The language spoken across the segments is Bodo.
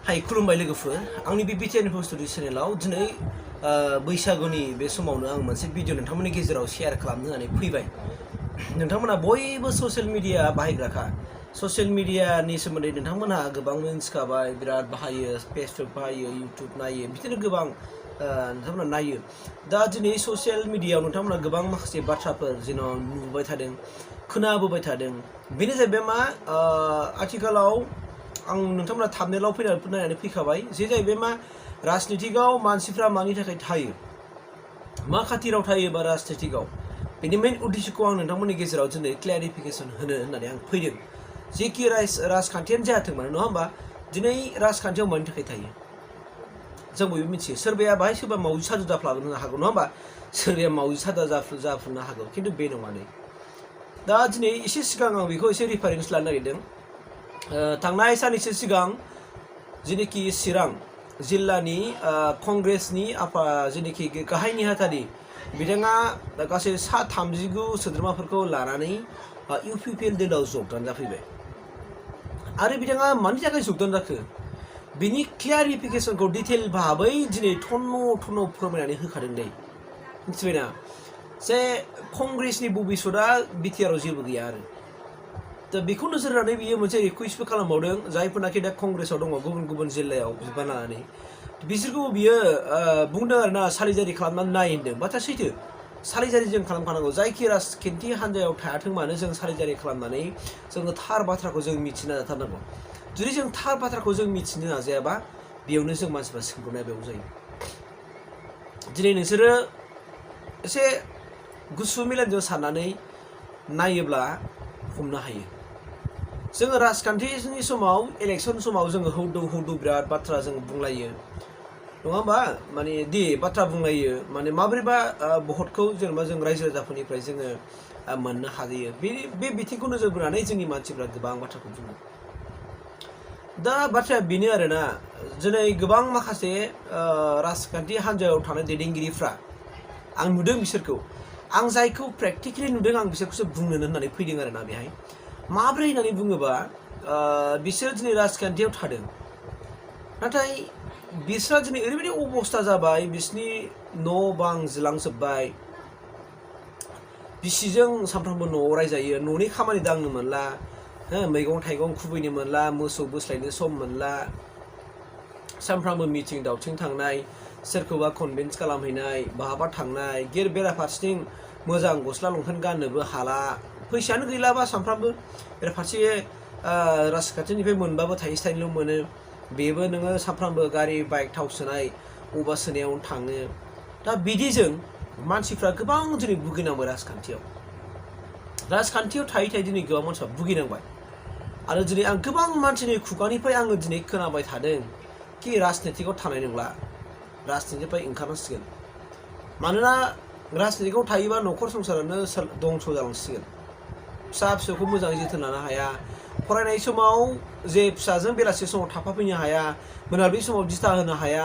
हाय खुलुमबाय लोगोफोर आंनि बे Btrinfostudio चेनेलाव दिनै बैसागुनि बे समावनो आं मोनसे भिडिअ नोंथांमोननि गेजेराव शेयार खालामनो होननानै फैबाय नोंथांमोना बयबो ससियेल मिडिया बाहायग्राखा ससियेल मिडियानि सोमोन्दै नोंथांमोना गोबां मिन्थिखाबाय बिराद बाहायो फेसबुक बाहायो इउट्युब नायो बिदिनो गोबां नोंथांमोना नायो दा दिनै ससियेल मिडियायाव नोंथांमोना गोबां माखासे बाथ्राफोर जेन' नुबाय थादों खोनाबोबाय थादों बेनो जाहैबाय मा आथिखालाव आं नोंथांमोना थाबनेलाव फैनानै फैखाबाय जे जाहैबाय मा राजनितिकआव मानसिफ्रा मानि थाखाय थायो मा खाथिराव थायो बा राजनितिकआव बेनि मेन उद्देश्यखौ आं नोंथांमोननि गेजेराव दिनै क्लेरिफिकेसन होनो होननानै आं फैदों जेखि राजखान्थियानो जायाथों मानो नङा होमबा दिनै राजखान्थियाव मानि थाखाय थायो जों बयबो मिथियो सोरबाया बाहाय सोरबा मावजि साजा जाफ्लानो हागौ नङा होमबा सोरबाया मावजि साजा जाफुंनो हागौ खिन्थु बे नङा नै दा दिनै एसे सिगां आं बेखौ एसे रिफारेन्स लानो नागिरदों थांनाय साननैसो सिगां जेनेखि चिरां जिल्लानि कंग्रेसनि जेनेखि गाहाय नेहाथारि बिथाङा गासै 39 सोद्रोमाफोरखौ लानानै UPPL दोलाव जगदान जाफैबाय आरो बिथाङा मानि थाखाय जगदान जाखो बिनि क्लियारिफिकेसनखौ डिटेल भाबै दिनै थन्न' फोरमायनानै होखादों दै मिथिबायना जे कंग्रेसनि भबिसतआ बिटिआरआव जेबो गैया आरो दा बेखौ नोजोर होनानै बियो मोनसे रिकुवेस्टबो खालामबावदों जायफोरनाखि दा कंग्रेसआव दङ गुबुन जिल्लायाव बिबान लानानै बिसोरखौ बियो बुंदों आरोना सालिजारि खालामनानै नाय होनदों बाथ्रा सैथो सालिजारि जों खालामखानांगौ जायखि राजखान्थि हान्जायाव थायाथों मानो जों सालिजारि खालामनानै जोङो थार बाथ्राखौ जों मिथिनो नाजाथारनांगौ जुदि जों थार बाथ्राखौ जों मिथिनो नाजायाबा बेयावनो जों मानसिफ्रा सोंब्रनाया बेयाव जायो दिनै नोंसोरो एसे गुसु मेलेमजों साननानै नायोब्ला हमनो हायो जोङो राजखान्थिनि समाव इलेक्सन समाव जोङो हौदौ बिराद बाथ्रा जों बुंलायो नङा होमबा माने बाथ्रा बुंलायो माने माबोरैबा भटखौ जेनेबा जों रायजो राजाफोरनिफ्राय जोङो मोननो हायो बे बिथिंखौ नोजोर बोनानै जोंनि मानसिफ्रा गोबां बाथ्राखौ बुङो दा बाथ्राया बेनो आरोना दिनै गोबां माखासे राजखान्थि हान्जायाव थानाय दैदेनगिरिफ्रा आं नुदों बिसोरखौ आं जायखौ प्रेक्टिकेलि नुदों आं बिसोरखौसो बुंनो होननानै फैदों आरोना बेहाय माब्रै होननानै बुङोबा बिसोर दिनै राजखान्थियाव थादों नाथाय बिसोरा दिनै ओरैबायदि अबस्था जाबाय बिसोरनि न' बां जिलांजोब्बाय बिसिजों सानफ्रामबो न'आव रायजायो न'नि खामानि दांनो मोनला मैगं थाइगं खुबैनो मोनला मोसौ बोस्लायनो सम मोनला सानफ्रामबो मिटिं दावथिं थांनाय सोरखौबा कनभिन्स खालामहैनाय बहाबा थांनाय बेराफारसेथिं मोजां गस्ला लंपेन्ट गाननोबो हाला फैसायानो गैलाबा सानफ्रामबो बेराफारसे राजखान्थिनिफ्राय मोनबाबो थाइसे थाइनैल' मोनो बेबो नोङो सानफ्रामबो गारि बाइक थाव सोनाय अबा सोनायावनो थाङो दा बिदिजों मानसिफ्रा गोबां दिनै भुगिनांबाय राजखान्थियाव थायै दिनै गोबां मानसिफ्रा भुगिनांबाय आरो दिनै आं गोबां मानसिनि खुगानिफ्राय आङो दिनै खोनाबाय थादों कि राजनितिकआव थानाय नंला राजनितिनिफ्राय ओंखारनांसिगोन मानोना राजनितिकआव थायोबा न'खर संसारानो दंस' जालांसिगोन फिसा फिसौखौ मोजाङै जोथोन लानो हाया फरायनाय समाव जे फिसाजों बेलासि समाव थाफाफैनो हाया मोनाबिलि समाव दिथा होनो हाया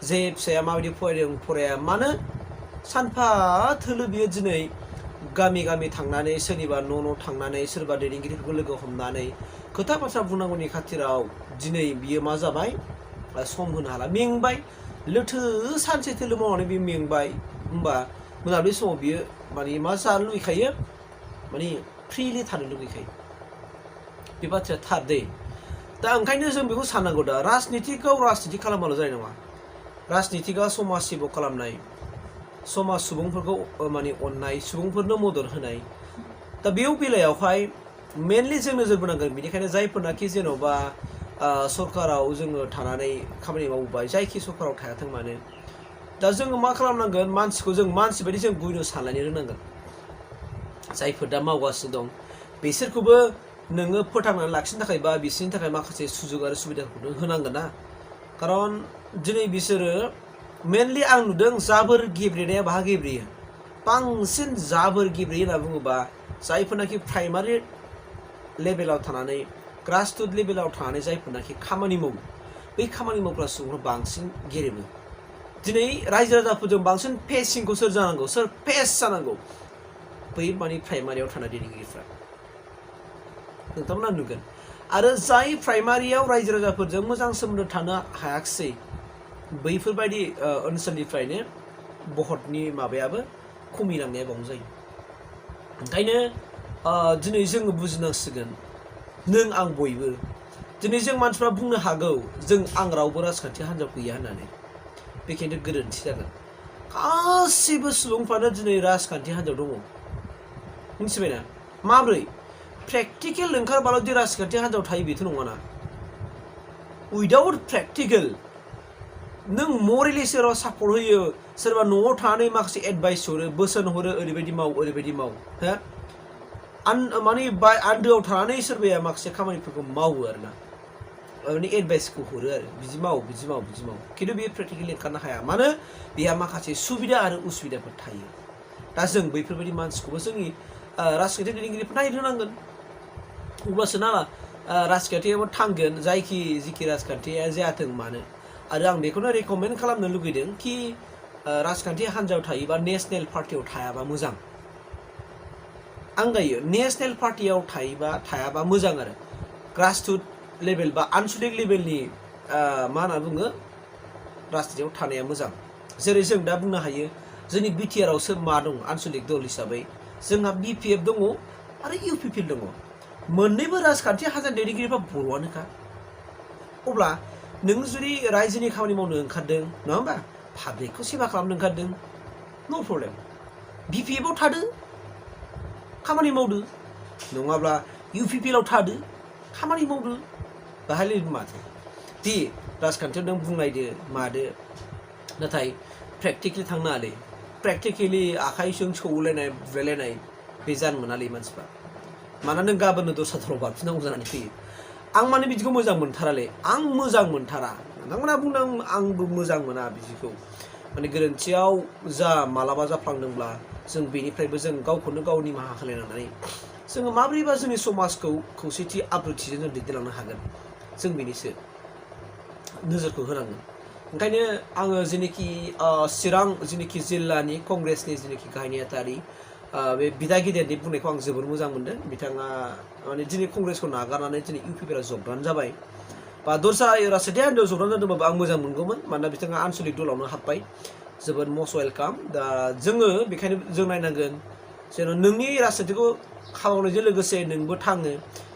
जे फिसाया माबायदि फरायदों फराया मानो सानफा थोलो बियो दिनै गामि थांनानै सोरनिबा न' थांनानै सोरबा दैदेनगिरिफोरखौ लोगो हमनानै खोथा बाथ्रा बुंनांगौनि खाथिराव दिनै बियो मा जाबाय सम होनो हाला मेंबाय लोथो सानसे थोलो मावनानै बियो मेंबाय होमबा मोनाबिलि समाव बियो माने मा जानो लुगैखायो माने फ्रिलि थानो लुगैखायो बे बाथ्राया थार दै दा ओंखायनो जों बेखौ साननांगौ दा राजनितिकआव राजनिति खालामबाल' जानाय नङा राजनितिकआ समाज सेबक खालामनाय समाज सुबुंफोरखौ माने अननाय सुबुंफोरनो मदद होनाय दा बेयाव बेलायावहाय मेनलि जों नोजोर बोनांगोन बेनिखायनो जायफोरनाखि जेन'बा सरकाराव जोङो थानानै खामानि मावबाय जायखि सरकाराव थायाथों मानो दा जोङो मा खालामनांगोन मानसिखौ जों मानसि बायदि जों गुयनो सानलायनो रोंनांगोन जायफोर दा मावगासिनो दं बिसोरखौबो नोङो फोथांनानै लाखिनो थाखाय बा बिसोरनि थाखाय माखासे सुजुग आरो सुबिदाफोरखौ होनांगोन ना खारन दिनै बिसोरो मेनलि आं नुदों जाबोर गेब्रेनाया बाहा गेब्रेयो बांसिन जाबोर गेब्रेयो होनना बुङोबा जायफोरनाखि प्राइमारि लेभेलाव थानानै ग्रासरुट लेभेलाव थानानै जायफोरनाखि खामानि मावो बै खामानि मावग्रा सुबुंफ्रा बांसिन गेरेबो दिनै रायजो राजाफोरजों बांसिन फेसिंखौ सोर जानांगौ सोर फेस जानांगौ बै माने प्राइमारियाव थानाय दैदेनगिरिफ्रा नोंथांमोना नुगोन आरो जाय प्राइमारियाव रायजो राजाफोरजों मोजां सोमोन्दो थानो हायाखिसै बैफोरबायदि ओनसोलनिफ्रायनो भटनि माबायाबो खमिलांनाया बावनो जायो। ओंखायनो दिनै जोङो बुजिनांसिगोन नों आं बयबो दिनै जों मानसिफ्रा बुंनो हागौ जों आं रावबो राजखान्थि हान्जायाव गैया होननानै बे खिन्थु गोरोन्थि जागोन। गासैबो सुबुंफ्रानो दिनै राजखान्थि हान्जायाव दङ मिथिबायना माब्रै प्रेक्टिकेल ओंखारबाल' दि राजखान्थि हान्जायाव थायो बेथ' नङाना उइदाउट प्रेक्टिकेल नों मरेलि सोरबा सापर्ट होयो सोरबा न'आव थानानै माखासे एडभाइस हरो बोसोन हरो ओरैबायदि माव हो माने आन्दोआव थानानै सोरबाया माखासे खामानिफोरखौ मावो आरोना माने एडभाइसखौ हरो आरो बिदि माव खिन्थु बे प्रेक्टिकेलि ओंखारनो हाया मानो बेहा माखासे सुबिदा आरो उसुबिदाफोर थायो। दा जों बैफोरबायदि मानसिखौबो जोंनि राजखान्थि दैदेनगिरिफोर नायनो रोंनांगोन अब्लासो ना राजखान्थियाबो थांगोन जिखि राजखान्थिया जायाथों मानो। आरो आं बेखौनो रेकमेन्ड खालामनो लुगैदों कि राजखान्थि हान्जायाव थायोबा नेसनेल पार्टियाव थायाबा मोजां। आं दायो नेसनेल पार्टियाव थायाबा मोजां आरो ग्रासरुट लेभेल बा आनसलिक लेभेलनि मा होनना बुङो राजखान्थियाव थानाया मोजां। जेरै जों दा बुंनो हायो जोंनि बिटिआरआवसो मा दं आनसलिक दल हिसाबै जोंहा बिपिएफ दङ आरो इउपिपिएल दङ मोननैबो राजखान्थि हान्जानि दैदेनगिरिफ्रा बर'आनोखा। अब्ला नों जुदि रायजोनि खामानि मावनो ओंखारदों नङा होमबा पाब्लिकखौ सेवा खालामनो ओंखारदों नो प्रब्लेम बिपिएफआव थादो खामानि मावदो नङाब्ला इउपिपिएलआव थादो खामानि मावदो बाहाय माथो दि राजखान्थियाव नों बुंलायदो मादो नाथाय प्रेक्टिकेलि थांनो हालै प्रेक्टिकेलि आखाइजों सौलायनाय बुलायलायनाय बे जानो मोनालै मानसिफ्रा माना नों गाबोननो दस्रा दराव बारफिननांगौ जानानै फैयो। आं माने बिदिखौ मोजां मोनथारालै आं मोजां मोनथारा नोंथांमोना बुंदों आंबो मोजां मोना बिदिखौ माने गोरोन्थियाव मालाबा जाफ्लांदोंब्ला जों बेनिफ्रायबो जों गावखौनो गाव निमाहा होलायनानै जोङो माब्रैबा जोंनि समाजखौ खौसेथि आब्रुथिजों जों दैदेनलांनो हागोन जों बेनिसो नोजोरखौ होनांगोन। ओंखायनो आङो जेनोखि चिरां जेनोखि जिल्लानि कंग्रेसनि जेनोखि गाहाय नेहाथारि बे बिदा गिदिरनि बुंनायखौ आं जोबोर मोजां मोनदों। बिथाङा माने दिनै कंग्रेसखौ नागारनानै दिनै इउपिपिएलआव जबदान जाबाय बा दस्रा राजखान्थि हान्जायाव जबदान जादोंबाबो आं मोजां मोनगौमोन मानोना बिथाङा आनसलिक दलावनो हाबबाय जोबोद मस्ट वेलकाम। दा जोङो बेखायनो जों नायनांगोन जेन' नोंनि राजखान्थिखौ खामावनायजों लोगोसे नोंबो थाङो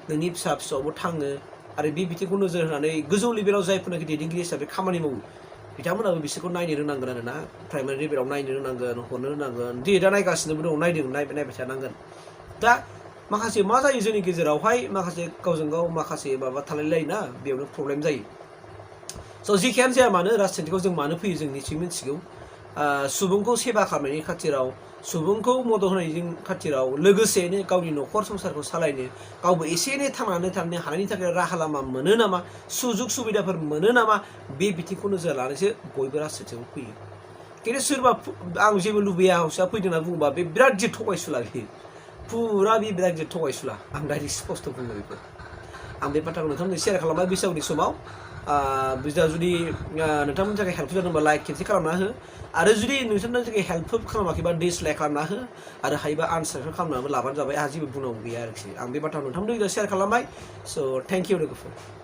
नोंनि फिसा फिसौआबो थाङो आरो बे बिथिंखौ नोजोर होनानै गोजौ लेभेलाव जायफोरनाखि दैदेनगिरि हिसाबै खामानि मावो बिथांमोनाबो बिसोरखौ नायनो रोंनांगोन आरो ना प्राइमारि लेभेलाव नायनो रोंनांगोन हरनो रोंनांगोन दे दा नायगासिनोबो दं नायबाय थानांगोन। दा माखासे मा जायो जोंनि गेजेरावहाय माखासे गावजों गाव माखासे माबा थालायलायोना बेयावनो प्रब्लेम जायो। स' जेखियानो जाया मानो राजखान्थिखौ जों मानो फैयो जों निसय मिथिगौ सुबुंखौ सेवा खालामनायनि खाथिराव सुबुंखौ मदद होनायनि खाथिराव लोगोसेनो गावनि न'खर संसारखौ सालायनो गावबो एसे एनै थांनानै थानो हानायनि थाखाय राहा लामा मोनो नामा सुजुग सुबिदाफोर मोनो नामा बे बिथिंखौ नोजोर लानानैसो बयबो राजखान्थियाव फैयो। खिन्थु सोरबा आं जेबो लुबैया हौसा फैदों होनना बुङोबा बे बिराद गिदिर थगायसुला बेयो फुरा बे बिराद गिदिर थगायसुला आं डाइरेक्ट स्पस्ट बुङो बेखौ। आं बे बाथ्राखौ नोंथांमोननो शेयार खालामबाय बैसागुनि समाव जुदि नोंथांमोननि थाखाय हेल्पफुल जादोंबा लाइक खेबसे खालामना हो आरो जुदि नोंथांनि थाखाय हेल्पफुल खालामाखैबा डिसलाइक खालामना हो आरो हायोबा आनसाबस्क्राइब खालामनानै लाबानो जाबाय आंहा जेबो बुंनांगौ गैया आरोखि आं बे बाथ्राखौ नोंथांमोननि गेजेराव शेयार खालामबाय स' थेंक इउ लोगोफोर।